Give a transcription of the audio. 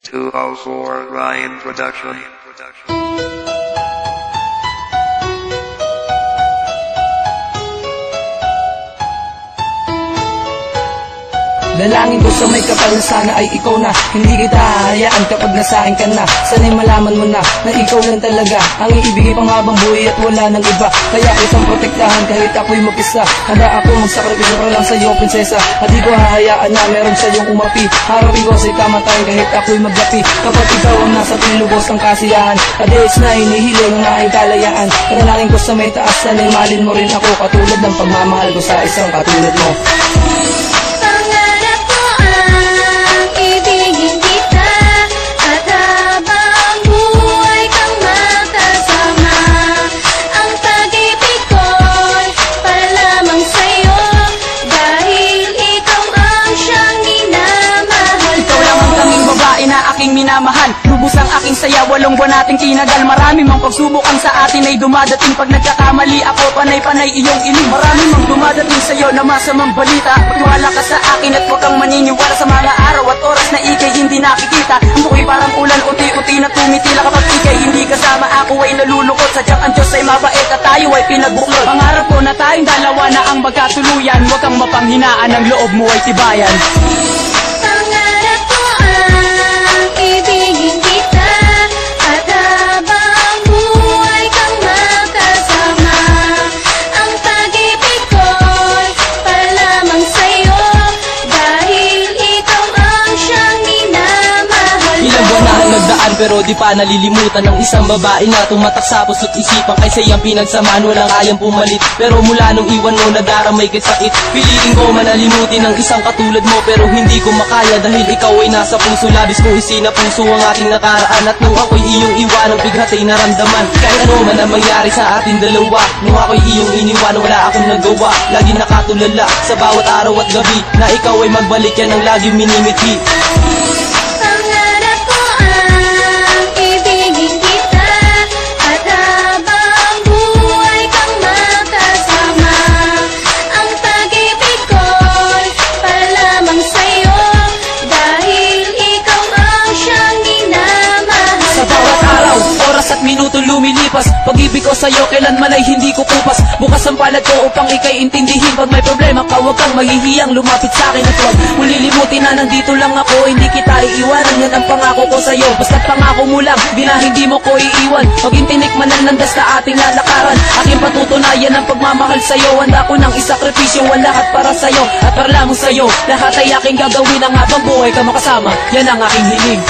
204 Ryan Production. Dalangin ko sa may kapal na sana ay ikaw na. Hindi kita hahayaan kapag nasahin ka na. Sana'y malaman mo na ikaw lang talaga ang iibigay pang habang buhay at wala nang iba. Kaya isang protektahan kahit ako'y mag-isa. Handa ako magsakripisyo para lang sa'yo, prinsesa. At di ko hahayaan na meron sa'yong umapi. Harapin ko sa'y kamatayan kahit ako'y maglapi. Kapag ikaw ang nasa pinilubos ng kasiyahan, kadis na hinihiling ang aking kalayaan. Dalangin ko sa may taas, sana'y malin mo rin ako, katulad ng pagmamahal ko sa isang katulad mo. Minamahal, lubos ang aking saya, 8 buwan nating tinagal. Marami mang pagsubok ang sa atin ay dumadating. Pag nagkakamali ako, panay-panay iyong iling. Marami mang dumadating sa'yo na masamang balita. Pagwala ka sa akin at huwag kang maniniwala sa mga araw at oras na ikay hindi nakikita. Ang bukoy parang ulan, unti-unti na tumitila. Kapag ikay hindi kasama, ako ay nalulungkot. Sadyang ang Diyos ay mabait at tayo ay pinagbuklod. Pangarap ko na tayong dalawa na ang magkatuluyan. Huwag kang mapanghinaan, ang loob mo ay tibayan. Ibigin kita at habang buhay kang makasama. Ang pag-ibig ko'y para lamang sa'yo, dahil ikaw ang siyang minamahal ko. Ilang buwan na ang nagdaan pero di pa nalilimutan ng isang babae na tumatak sa puso't isipan. Kaysa iyang pinagsamaan walang kayang pumalit. Pero mula nung iwan mo nadaramay kay sakit. Piliin ko manalimutin ng isang katulad mo, pero hindi ko makaya dahil ikaw ay nasa puso. Labis kong isinapuso ang ating nakaraan, at nung ako'y iyong iwan ang bighatay naramdaman. Kahit ano man ang mangyari sa ating dalawa, nung ako'y iyong iniwan wala akong nagawa. Lagi nakatulala sa bawat araw at gabi na ikaw ay magbalik, yan ang lagi minimiti. Pangarap ko ang ibigin kita at habang buhay kang makasama. Ang pag-ibig ko'y para lamang sa'yo, dahil ikaw ang siyang minamahal ko. Sa bawat araw, oras at minuto lumilipas, pag-ibig ko sa'yo kailanman ay hindi ko kupas. Bukas ang palad ko upang ikay intindihin. Pag may problema ka, huwag kang mahihiyang lumapit sa'kin at huwag mong lilimutin na nandito lang ako. Hindi kita iiwanan, yan ang pangako ko sa'yo. Basta't pangako mo lang, di na hindi mo ko iiwan. Pag intinik man ang landas na ating lalakaran, aking patutunayan ang pagmamahal sa'yo. Handa ko nang isakripisyo ang lahat para sa'yo at para lamang sa'yo. Lahat ay aking gagawin ang habang buhay ka makasama, yan ang aking hiling.